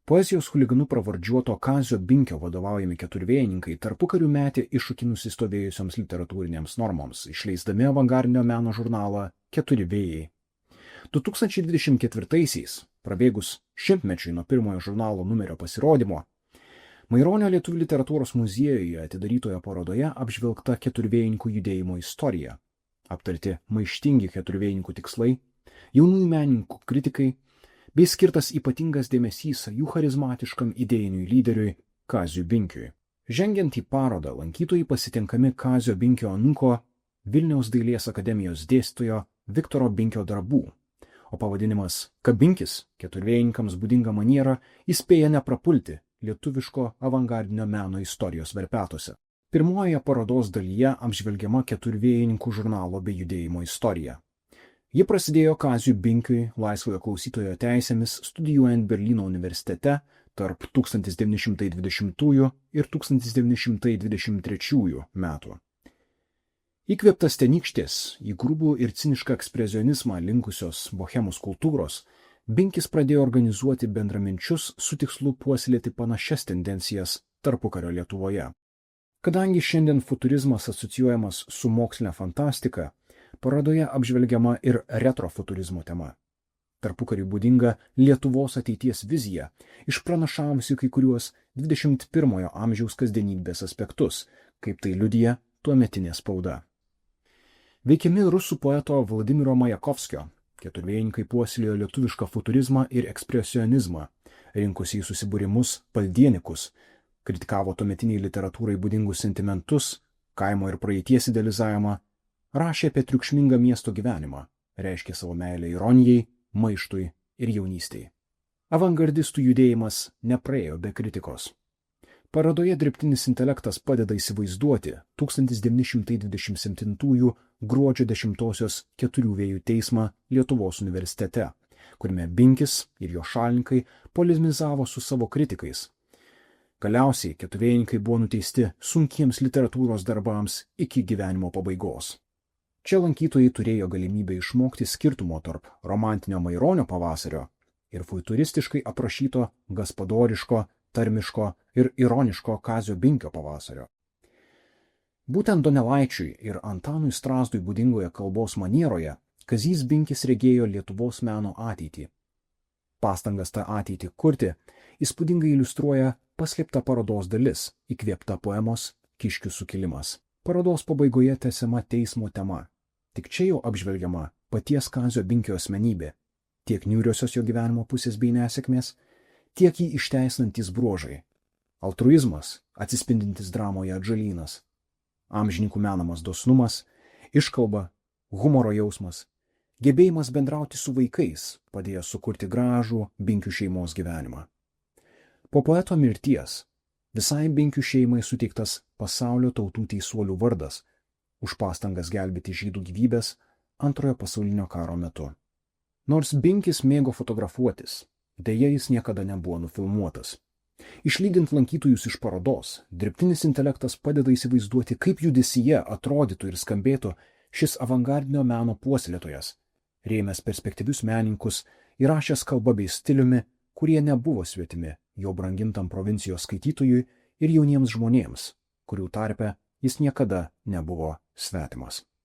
Poezijos chuliganų pravardžiuoto Kazio Binkio vadovaujami keturvėjininkai tarpukariu metė iššūkį nusistovėjusioms literatūrinėms normoms, išleisdami avangardinio meno žurnalą Keturi vėjai. 2024-aisiais, prabėgus šimtmečiui nuo pirmojo žurnalo numerio pasirodymo, Maironio lietuvių literatūros muziejuje atidarytoje parodoje apžvelgta keturvėjininkų judėjimo istorija, aptarti maištingi keturvėjininkų tikslai, jaunųjų menininkų kritikai, bei skirtas ypatingas dėmesys jų charizmatiškam idėjiniui lyderiui Kaziui Binkiui. Žengiant į parodą, lankytojai pasitinkami Kazio Binkio anūko, Vilniaus dailės akademijos dėstytojo Viktoro Binkio darbų, o pavadinimas Kabinkis keturvėjininkams būdinga maniera įspėja neprapulti lietuviško avangardinio meno istorijos verpetuose. Pirmojoje parodos dalyje apžvelgiama keturvėjininkų žurnalo bei judėjimo istorija. Ji prasidėjo Kaziui Binkiui laisvojo klausytojo teisėmis studijuojant Berlyno universitete tarp 1920 ir 1923 metų. Įkvėptas tenykštės į grubų ir cinišką ekspresionizmą linkusios bohemos kultūros, Binkis pradėjo organizuoti bendraminčius su tikslu puoselėti panašias tendencijas tarpukario Lietuvoje. Kadangi šiandien futurizmas asocijuojamas su moksline fantastika, parodoje apžvelgiama ir retrofuturizmo tema. Tarpukariui būdinga Lietuvos ateities vizija, išpranašavusi kai kuriuos 21 amžiaus kasdienybės aspektus, kaip tai liudija tuometinė spauda. Veikiami rusų poeto Vladimiro Majakovskio, keturvėjininkai puoselėjo lietuvišką futurizmą ir ekspresionizmą, rinkosi į susibūrimus paldienikus, kritikavo tuometiniai literatūrai būdingus sentimentus, kaimo ir praeities idealizavimą, rašė apie triukšmingą miesto gyvenimą, reiškė savo meilę ironijai, maištui ir jaunystei. Avangardistų judėjimas nepraėjo be kritikos. Parodoje dirbtinis intelektas padeda įsivaizduoti 1927 gruodžio 10-osios Keturių vėjų teismą Lietuvos universitete, kuriame Binkis ir jo šalininkai polemizavo su savo kritikais. Galiausiai keturvėjininkai buvo nuteisti sunkiems literatūros darbams iki gyvenimo pabaigos. Čia lankytojai turėjo galimybę išmokti skirtumo tarp romantinio Maironio pavasario ir futuristiškai aprašyto gaspadoriško, tarmiško ir ironiško Kazio Binkio pavasario. Būtent Donelaičiui ir Antanui Strazdui būdingoje kalbos manieroje Kazys Binkis regėjo Lietuvos meno ateitį. Pastangas tą ateitį kurti įspūdingai iliustruoja paslėpta parodos dalis, įkvėpta poemos Kiškių sukilimas. Parodos pabaigoje tęsiama teismo tema. Tik čia jau apžvelgiama paties Kazio Binkio asmenybė, tiek niūriosios jo gyvenimo pusės bei nesėkmės, tiek jį išteisinantys bruožai. Altruizmas, atsispindintis dramoje Atžalynas, amžininkų menamas dosnumas, iškalba, humoro jausmas, gebėjimas bendrauti su vaikais padėjo sukurti gražų Binkių šeimos gyvenimą. Po poeto mirties visai Binkių šeimai suteiktas pasaulio tautų teisuolių vardas už pastangas gelbėti žydų gyvybės Antrojo pasaulinio karo metu. Nors Binkis mėgo fotografuotis, deja jis niekada nebuvo nufilmuotas. Išlydint lankytojus iš parodos, dirbtinis intelektas padeda įsivaizduoti, kaip judesyje atrodytų ir skambėtų šis avangardinio meno puoselėtojas, rėmęs perspektyvius menininkus, įrašęs kalbą bei stiliumi, kurie nebuvo svetimi jo brangintam provincijos skaitytojui ir jauniems žmonėms, kurių tarpe jis niekada nebuvo svetimas.